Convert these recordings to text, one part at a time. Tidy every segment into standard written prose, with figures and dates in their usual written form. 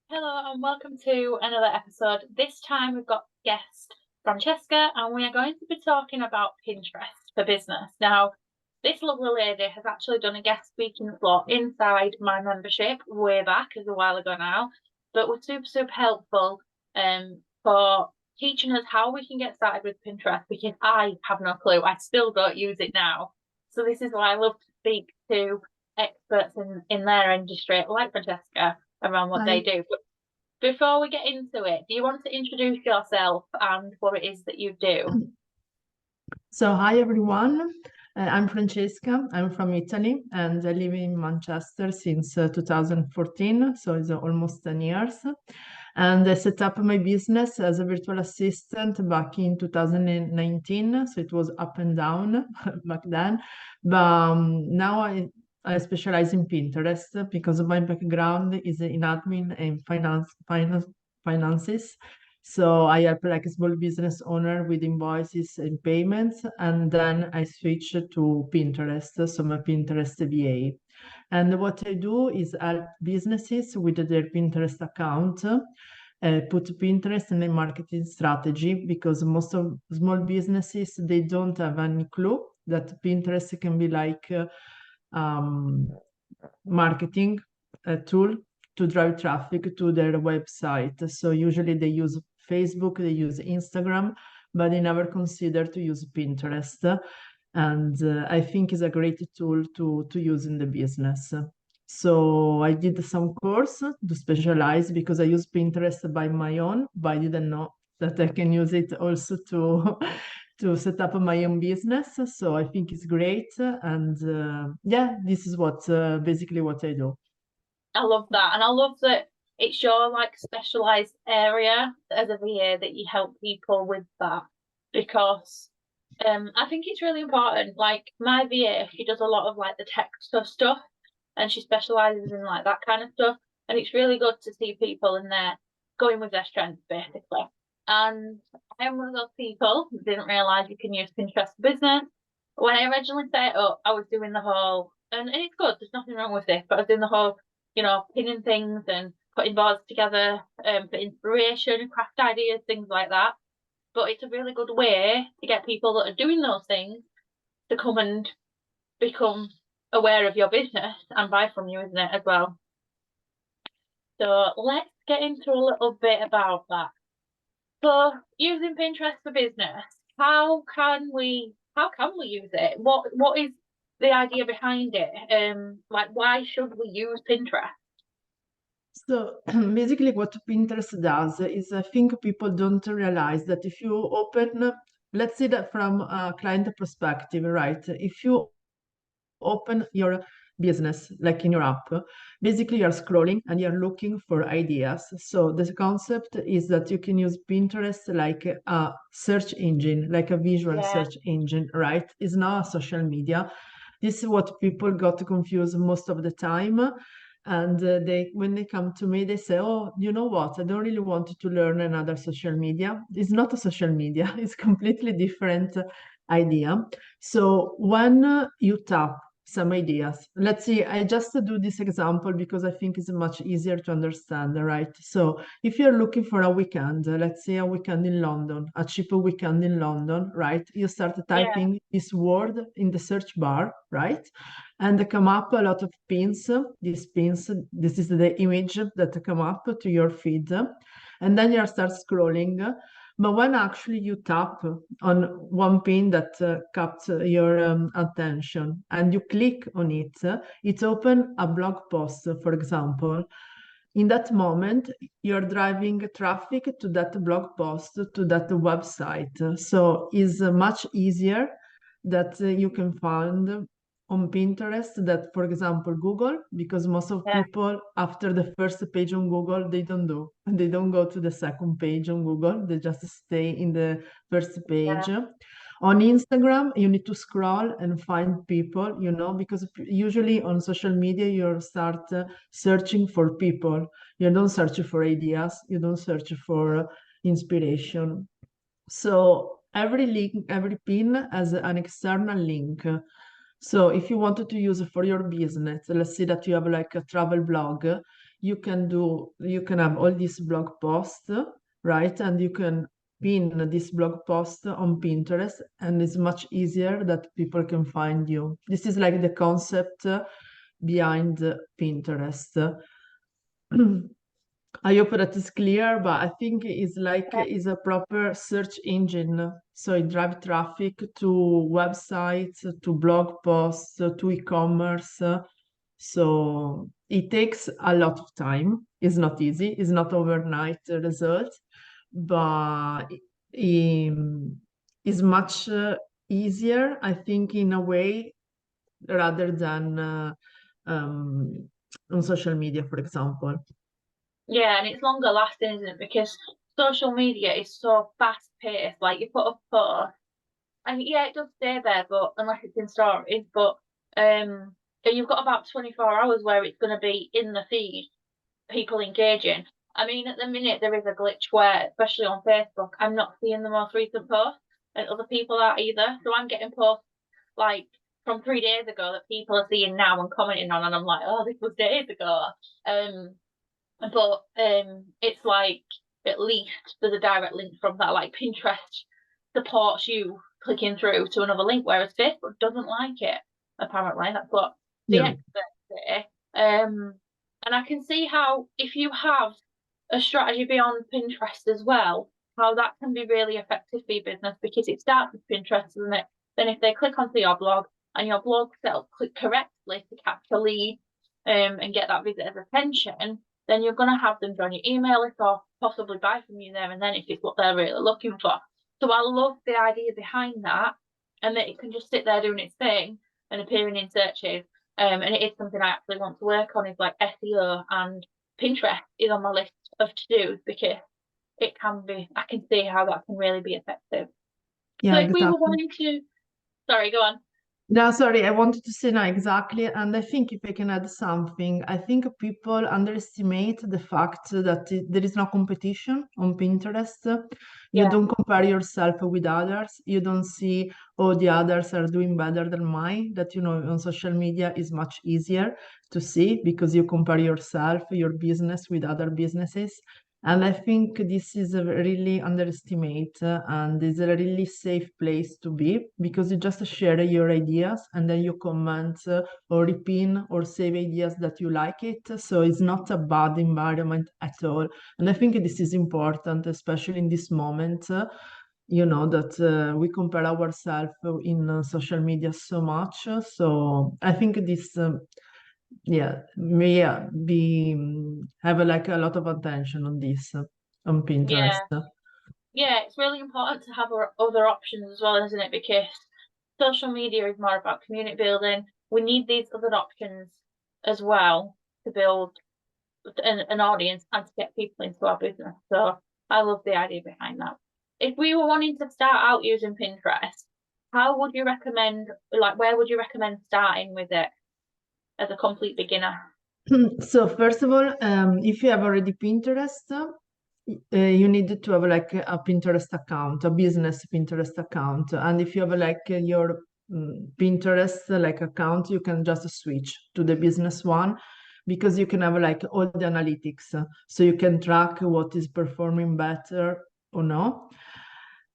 Hello and welcome to another episode. This time we've got guest Francesca and we are going to be talking about Pinterest for business. Now, this lovely lady has actually done a guest speaking slot inside my membership way back, as a while ago now, but was super helpful for teaching us how we can get started with Pinterest because I have no clue. I still don't use it now. So this is why I love to speak to experts in their industry like Francesca around what they Hi. do. But before we get into it, do you want to introduce yourself and what it is that you do? So, hi everyone. I'm Francesca. I'm from Italy and I live in Manchester since 2014, so it's almost 10 years. And I set up my business as a virtual assistant back in 2019, so it was up and down back then. But now I specialize in Pinterest because my background is in admin and finances. So I help like a small business owner with invoices and payments, and then I switch to Pinterest, so I'm a Pinterest VA. And what I do is help businesses with their Pinterest account, put Pinterest in a marketing strategy because most of small businesses they don't have any clue that Pinterest can be like um, marketing tool to drive traffic to their website. So usually they use Facebook, they use Instagram, but they never consider to use Pinterest. And I think is a great tool to use in the business. So I did some course to specialize because I use Pinterest by my own, but I didn't know that I can use it also to to set up my own business. So I think it's great, and yeah, this is what basically what I do. I love that. And I love that it's your like specialized area as a VA that you help people with that because I think it's really important. Like my VA, she does a lot of like the tech stuff and she specializes in like that kind of stuff. And it's really good to see people in there going with their strengths basically. And I'm one of those people who didn't realize you can use Pinterest for business. When I originally set it up, I was doing the whole, and it's good, there's nothing wrong with this, but I was doing the whole, pinning things and putting boards together for inspiration, craft ideas, things like that. But it's a really good way to get people that are doing those things to come and become aware of your business and buy from you, isn't it, as well? So let's get into a little bit about that. So using Pinterest for business, how can we use it? What is the idea behind it? Like why should we use Pinterest? So basically, what Pinterest does is I think people don't realize that if you open, let's see that from a client perspective, right? If you open your business, like in your app, basically you're scrolling and you're looking for ideas. So the concept is that you can use Pinterest like a search engine, like a visual Yeah, search engine, right? It's not a social media. This is what people got confused most of the time. And they, when they come to me, they say, "Oh, you know what? I don't really want to learn another social media. It's not a social media. It's completely different idea." So when you tap some ideas, let's see, I just do this example because I think it's much easier to understand, right? So if you're looking for a weekend, let's say a weekend in London, a cheaper weekend in London, right? You start yeah, typing this word in the search bar, right? And there come up a lot of pins. These pins, this is the image that come up to your feed. And then you start scrolling. But when actually you tap on one pin that captures your attention and you click on it, it opens a blog post, for example. In that moment, you're driving traffic to that blog post, to that website. So it's much easier that you can find on Pinterest that, for example, Google, because most of yeah, people after the first page on Google, they don't go to the second page on Google. They just stay in the first yeah, page. On Instagram, you need to scroll and find people, because usually on social media, you start searching for people. You don't search for ideas, you don't search for inspiration. So every link, every pin has an external link. So if you wanted to use it for your business, let's say that you have like a travel blog, you can have all these blog posts, right? And you can pin this blog post on Pinterest, and it's much easier that people can find you. This is like the concept behind Pinterest. I hope that is clear, but I think it's like is a proper search engine. So it drives traffic to websites, to blog posts, to e-commerce. So it takes a lot of time. It's not easy. It's not overnight result, but it's much easier, I think, in a way, rather than on social media, for example. Yeah, and it's longer lasting, isn't it? Because social media is so fast paced. Like you put a photo, and yeah, it does stay there, but unless it's in stories, but and you've got about 24 hours where it's going to be in the feed, people engaging. I mean, at the minute there is a glitch where, especially on Facebook, I'm not seeing the most recent post, and other people aren't either. So I'm getting posts like from 3 days ago that people are seeing now and commenting on, and I'm like, oh, this was days ago. But it's like at least there's a direct link from that. Like Pinterest supports you clicking through to another link, whereas Facebook doesn't like it. Apparently, that's what the Yeah. experts say. And I can see how if you have a strategy beyond Pinterest as well, how that can be really effective for your business because it starts with Pinterest, doesn't it? Then if they click onto your blog and your blog self click correctly to capture leads and get that visitor's attention, then you're going to have them join your email list or possibly buy from you there and then if it's what they're really looking for. So I love the idea behind that and that it can just sit there doing its thing and appearing in searches. And it is something I actually want to work on is like SEO, and Pinterest is on my list of to-dos because it can be, I can see how that can really be effective. Yeah, So if we were exactly. wanting to, sorry, go on. No, sorry, I wanted to say no, exactly. And I think if I can add something, I think people underestimate the fact that there is no competition on Pinterest. You Yeah, don't compare yourself with others. You don't see, oh, the others are doing better than mine. That, on social media is much easier to see because you compare yourself, your business with other businesses. And I think this is a really underestimate and is a really safe place to be because you just share your ideas and then you comment or repin or save ideas that you like it. So it's not a bad environment at all. And I think this is important, especially in this moment, that we compare ourselves in social media so much. So I think this may be have like a lot of attention on this on Pinterest. yeah. Yeah, it's really important to have other options as well, isn't it? Because social media is more about community building. We need these other options as well to build an audience and to get people into our business. So I love the idea behind that. If we were wanting to start out using Pinterest, how would you recommend, like, where would you recommend starting with it as a complete beginner? So first of all, if you have already Pinterest, you need to have like a Pinterest account, a business Pinterest account. And if you have like your Pinterest like account, you can just switch to the business one because you can have like all the analytics. So you can track what is performing better or no.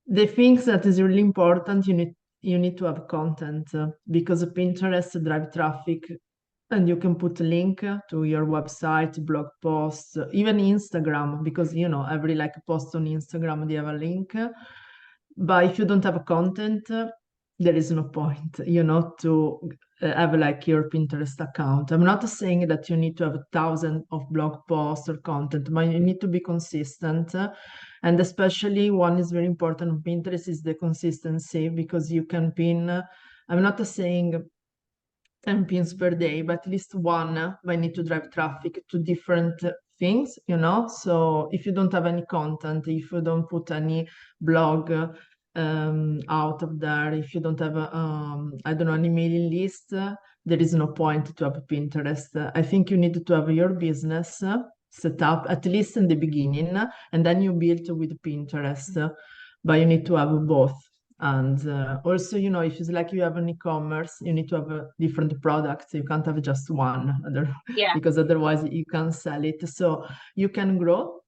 The things that is really important, you need to have content because Pinterest drive traffic and you can put a link to your website, blog posts, even Instagram, because every like post on Instagram they have a link. But if you don't have content, there is no point, to have like your Pinterest account. I'm not saying that you need to have 1,000 of blog posts or content, but you need to be consistent. And especially one is very important on Pinterest is the consistency because you can pin. I'm not saying 10 pins per day, but at least one might need to drive traffic to different things, So if you don't have any content, if you don't put any blog out of there, if you don't have, I don't know, an emailing list, there is no point to have Pinterest. I think you need to have your business set up, at least in the beginning, and then you build with Pinterest, but you need to have both. And also, you know, if it's like you have an e-commerce, you need to have different products. You can't have just one, Yeah. because otherwise you can't sell it. So you can grow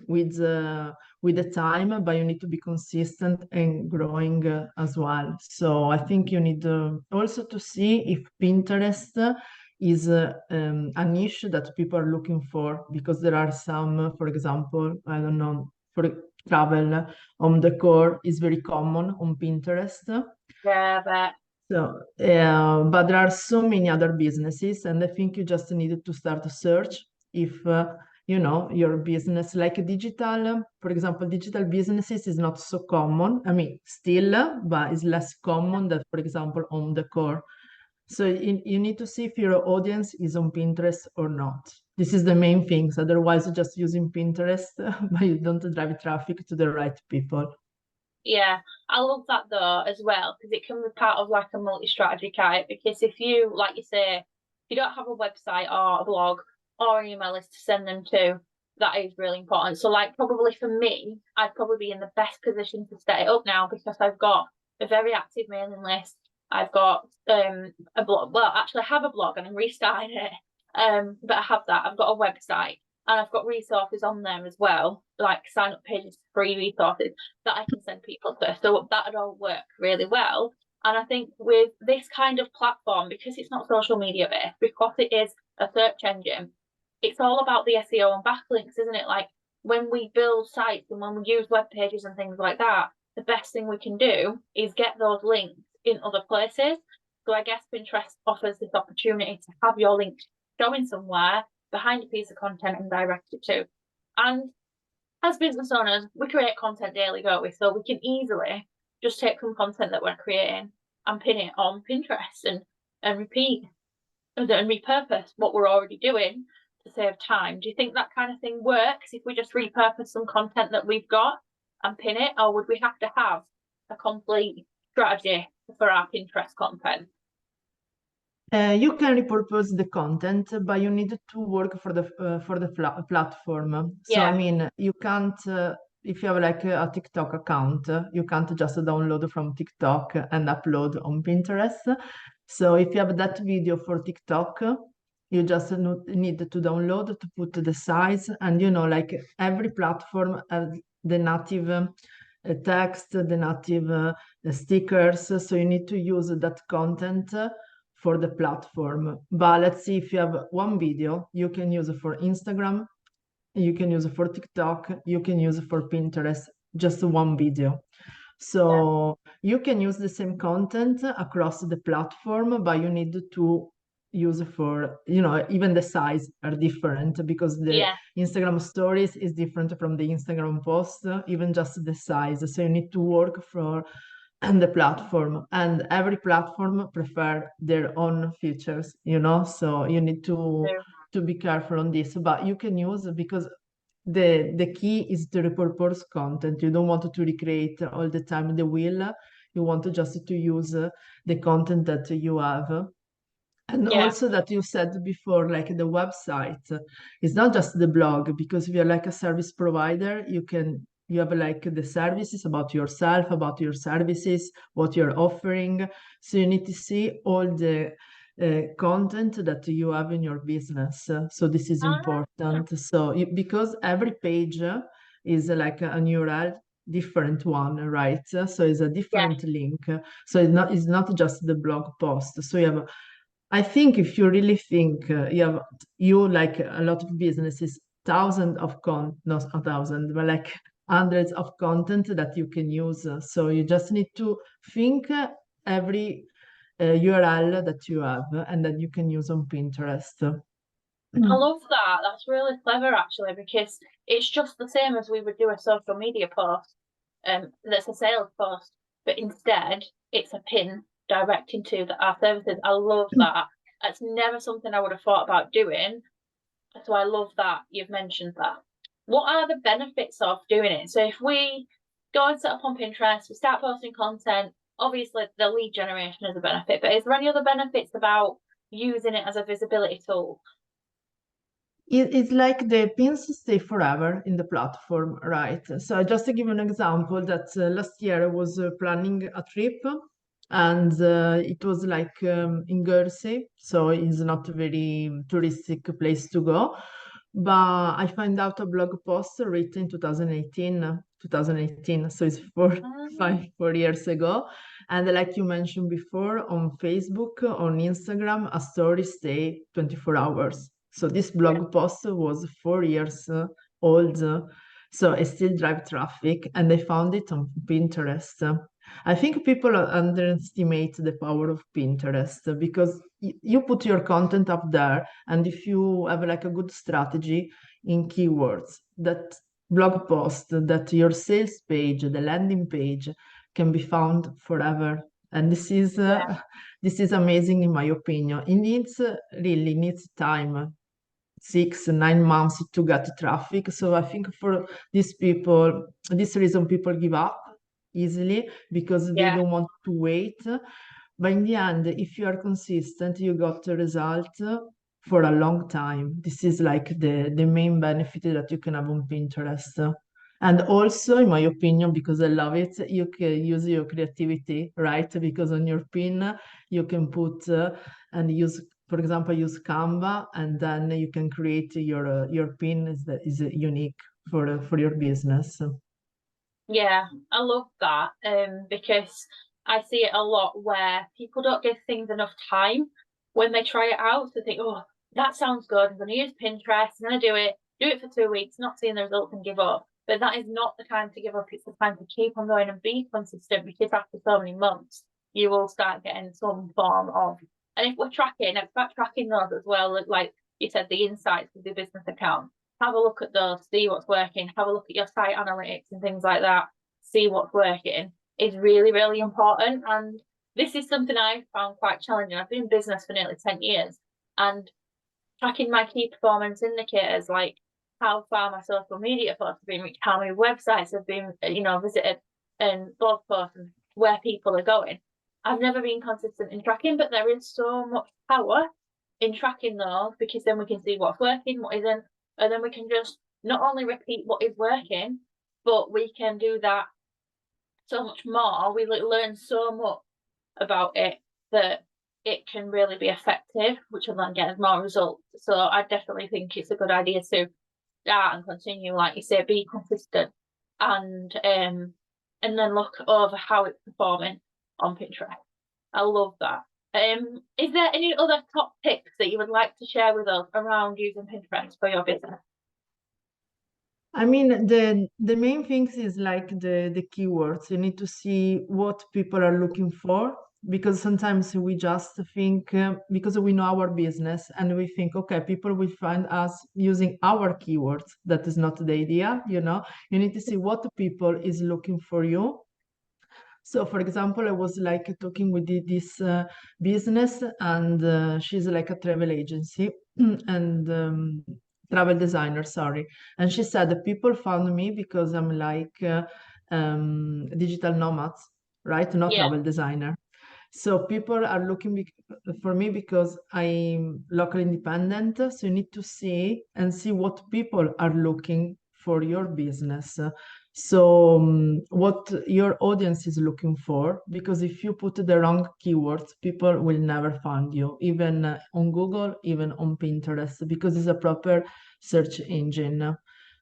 with the time, but you need to be consistent and growing as well. So I think you need also to see if Pinterest is a niche that people are looking for, because there are some, for example, I don't know, for travel, home decor is very common on Pinterest. Yeah, but So, but there are so many other businesses, and I think you just needed to start a search if you know your business, like digital, for example, digital businesses is not so common. I mean, still, but it's less common than, for example, home decor. So you need to see if your audience is on Pinterest or not. This is the main things. Otherwise, you're just using Pinterest, but you don't drive traffic to the right people. yeah, I love that though as well, because it can be part of like a multi-strategy guide. Because if you, like you say, if you don't have a website or a blog or an email list to send them to, that is really important. So like probably for me, I'd probably be in the best position to set it up now, because I've got a very active mailing list. I've got a blog. Well, actually, I have a blog and I'm restarting it. But I have that. I've got a website and I've got resources on there as well, like sign up pages, free resources that I can send people to. So that'd all work really well. And I think with this kind of platform, because it's not social media based, because it is a search engine, it's all about the SEO and backlinks, isn't it? Like when we build sites and when we use web pages and things like that, the best thing we can do is get those links in other places. So I guess Pinterest offers this opportunity to have your link showing somewhere behind a piece of content and direct it to. And as business owners, we create content daily, don't we? So we can easily just take some content that we're creating and pin it on Pinterest and repeat and repurpose what we're already doing to save time. Do you think that kind of thing works if we just repurpose some content that we've got and pin it, or would we have to have a complete strategy for our Pinterest content? You can repurpose the content, but you need to work for the platform. So I Yeah, mean, you can't if you have like a TikTok account, you can't just download from TikTok and upload on Pinterest. So if you have that video for TikTok, you just need to download to put the size, and you know, like every platform has the native text, the native stickers. So you need to use that content for the platform. But let's see, if you have one video, you can use it for Instagram, you can use it for TikTok, you can use it for Pinterest, just one video. So you can use the same content across the platform, but you need to use for, you know, even the size are different, because the yeah, Instagram stories is different from the Instagram post, even just the size. So you need to work for and the platform, and every platform prefer their own features, you know, so you need to be careful on this. But you can use, because the key is to repurpose content. You don't want to recreate all the time the wheel. You want to just to use the content that you have. And yeah. also that you said before, like the website is not just the blog, because if you're like a service provider, you have like the services about yourself, about your services, what you're offering. So you need to see all the content that you have in your business. So this is Ah, important. So because every page is like an URL, different one, right? So it's a yeah. different link. So it's not just the blog post. So you have, I think, if you really think you like a lot of businesses, thousands of not a thousand, but like hundreds of content that you can use. So you just need to think every URL that you have and that you can use on Pinterest. I love that. That's really clever actually, because it's just the same as we would do a social media post, that's a sales post, but instead it's a pin directing to our services. I love that. That's never something I would have thought about doing. So I love that you've mentioned that. What are the benefits of doing it? So if we go and set up on Pinterest, we start posting content, obviously the lead generation is a benefit, but is there any other benefits about using it as a visibility tool? It's like the pins stay forever in the platform, right? So just to give you an example, that last year I was planning a trip, and it was like in Guernsey, so it's not a very touristic place to go. But I find out a blog post written in 2018, so it's Ah, 4 years ago. And like you mentioned before, on Facebook, on Instagram, a story stay 24 hours. So this yeah, blog post was 4 years old. So I still drive traffic, and I found it on Pinterest. I think people underestimate the power of Pinterest because you put your content up there, and if you have like a good strategy in keywords, that blog post, that your sales page, the landing page can be found forever. And yeah, this is amazing in my opinion. It needs really needs time, 6, 9 months to get traffic. So I think for these people, this reason people give up easily because they yeah, don't want to wait. But in the end, if you are consistent, you got the result for a long time. This is like the main benefit that you can have on Pinterest. And also, in my opinion, because I love it, you can use your creativity, right? Because on your pin, you can put and use, for example, use Canva, and then you can create your pin is unique for your business. yeah. I love that because I see it a lot where people don't give things enough time when they try it out. So they think, oh, that sounds good. I'm going to use Pinterest. I'm going to do it for 2 weeks, not seeing the results and give up. But that is not the time to give up. It's the time to keep on going and be consistent because after so many months, you will start getting some form of. And if we're tracking, it's about tracking those as well. Like you said, the insights of the business account. Have a look at those, see what's working, have a look at your site analytics and things like that, see what's working is really, really important. And this is something I found quite challenging. I've been in business for nearly 10 years and tracking my key performance indicators like how far my social media posts have been reached, how many websites have been, visited, and blog posts and where people are going. I've never been consistent in tracking, but there is so much power in tracking those because then we can see what's working, what isn't, and then we can just not only repeat what is working, but we can do that so much more. We learn so much about it that it can really be effective, which will then get us more results. So I definitely think it's a good idea to start and continue, like you say, be consistent and then look over how it's performing on Pinterest. I love that. Is there any other top tips that you would like to share with us around using Pinterest for your business? I mean, the main things is like the keywords. You need to see what people are looking for because sometimes we just think because we know our business and we think, okay, people will find us using our keywords. That is not the idea, you know. You need to see what people is looking for you. So, for example, I was like talking with this business, and she's like a travel agency and travel designer, sorry. And she said that people found me because I'm like digital nomads, right? Not Yeah, travel designer. So people are looking for me because I'm local independent. So you need to see what people are looking for your business. So what your audience is looking for, because if you put the wrong keywords, people will never find you, even on Google, even on Pinterest, because it's a proper search engine.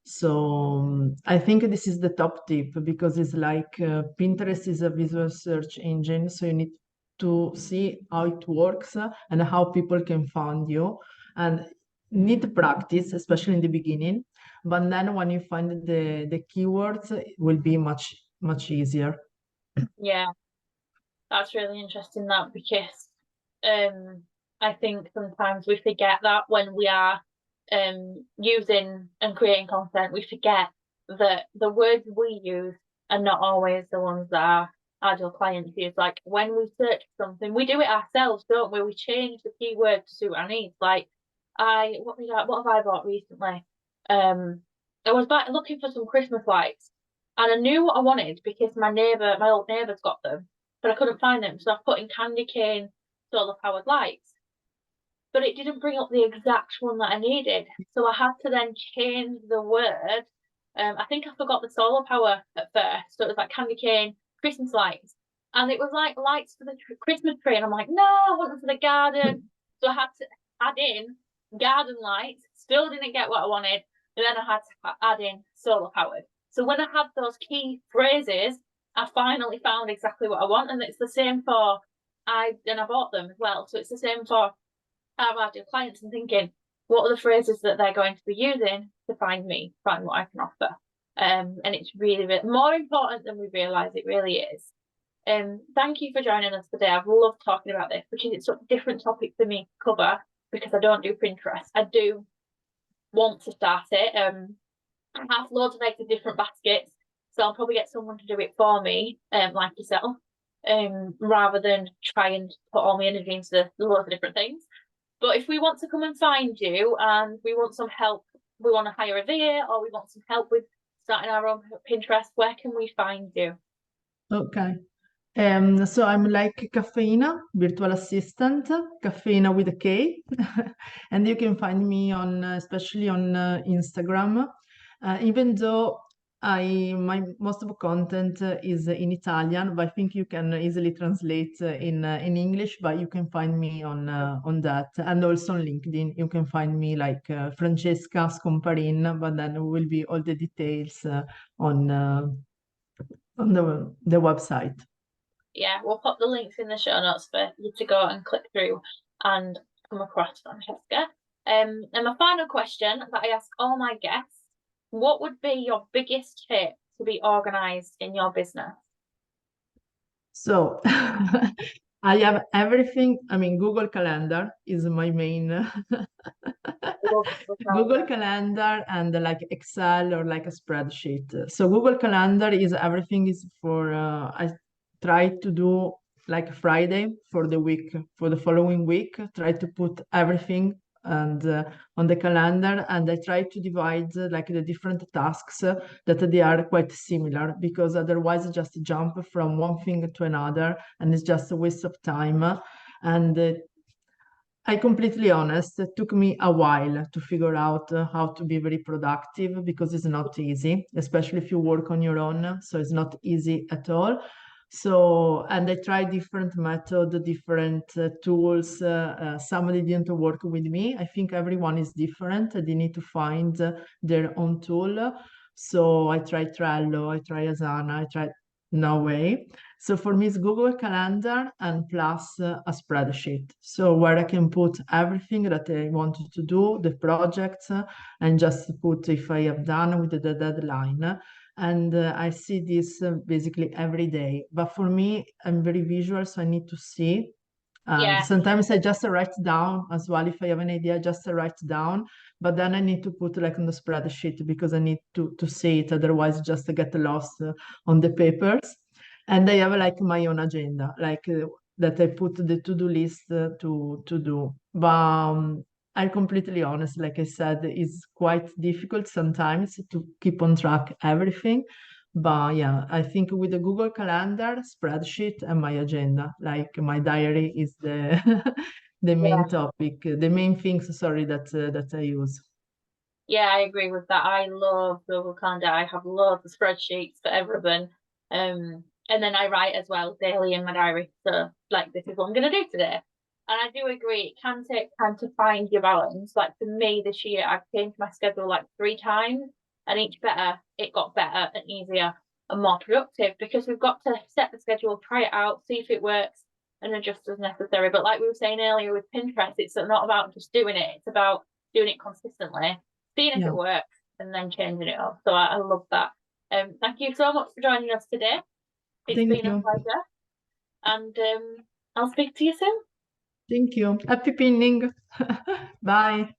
So I think this is the top tip because it's like Pinterest is a visual search engine. So you need to see how it works and how people can find you, and need practice, especially in the beginning. But then when you find the keywords, it will be much easier. yeah. That's really interesting that because I think sometimes we forget that when we are using and creating content, we forget that the words we use are not always the ones that our ideal clients use. Like when we search something, we do it ourselves, don't we? We change the keyword to suit our needs. Like what have I bought recently? I was back looking for some Christmas lights and I knew what I wanted because my old neighbour's got them but I couldn't find them. So I put in candy cane solar powered lights. but it didn't bring up the exact one that I needed. So I had to then change the word. I think I forgot the solar power at first. So it was like candy cane, Christmas lights. And it was like lights for the Christmas tree. And I'm like, no, I want them for the garden. So I had to add in garden lights, still didn't get what I wanted. And then I had to add in solar powered. So when I had those key phrases, I finally found exactly what I want. And it's the same for I bought them as well. So it's the same for our clients and thinking, what are the phrases that they're going to be using to find what I can offer. And it's really, really more important than we realise it really is. Thank you for joining us today. I've loved talking about this because it's a different topic for me to cover because I don't do Pinterest. I do want to start it. I have loads of eggs in different baskets, so I'll probably get someone to do it for me, like yourself, rather than try and put all my energy into loads of different things. But if we want to come and find you and we want some help, we want to hire a VA or we want some help with starting our own Pinterest, where can we find you? Okay. So I'm like Caffeina, virtual assistant, Caffeina with a K. And you can find me on, especially on Instagram, even though my most of the content is in Italian, but I think you can easily translate in English, but you can find me on that. And also on LinkedIn, you can find me like Francesca Scomparin, but then will be all the details on the website. Yeah, we'll put the links in the show notes for you to go and click through and come across Francesca. And my final question that I ask all my guests, what would be your biggest tip to be organized in your business? So I have everything. I mean, Google Calendar is my main Google Calendar and like Excel or like a spreadsheet. So Google Calendar is everything is for, I try to do like Friday for the week, for the following week, try to put everything and on the calendar, and I try to divide like the different tasks that they are quite similar, because otherwise just jump from one thing to another and it's just a waste of time. And I completely honest, it took me a while to figure out how to be very productive, because it's not easy, especially if you work on your own. So it's not easy at all. So, and I tried different methods, different tools. Some didn't work with me. I think everyone is different. They need to find their own tool. So I tried Trello, I tried Asana, I tried No Way. So for me, it's Google Calendar and plus a spreadsheet. So where I can put everything that I wanted to do, the projects, and just put if I have done with the deadline. And I see this basically every day. But for me, I'm very visual, so I need to see. And Yeah. sometimes I just write down as well. If I have an idea, just write down. But then I need to put like on the spreadsheet because I need to see it. Otherwise, just get lost on the papers. And I have like my own agenda, like that I put the to-do list to do. But I'm completely honest, like I said, it's quite difficult sometimes to keep on track everything. But yeah, I think with the Google Calendar, spreadsheet, and my agenda, like my diary is the the main topic, the main things, sorry, that I use. Yeah, I agree with that. I love Google Calendar. I have loads of spreadsheets for everything. And then I write as well daily in my diary. So like this is what I'm gonna do today. And I do agree, it can take time to find your balance. Like for me this year, I've changed my schedule like 3 times, and it got better and easier and more productive because we've got to set the schedule, try it out, see if it works, and adjust as necessary. But like we were saying earlier with Pinterest, it's not about just doing it, it's about doing it consistently, seeing if it works, and then changing it up. So I love that. Thank you so much for joining us today. It's been a pleasure. And I'll speak to you soon. Thank you. Happy pinning. Bye.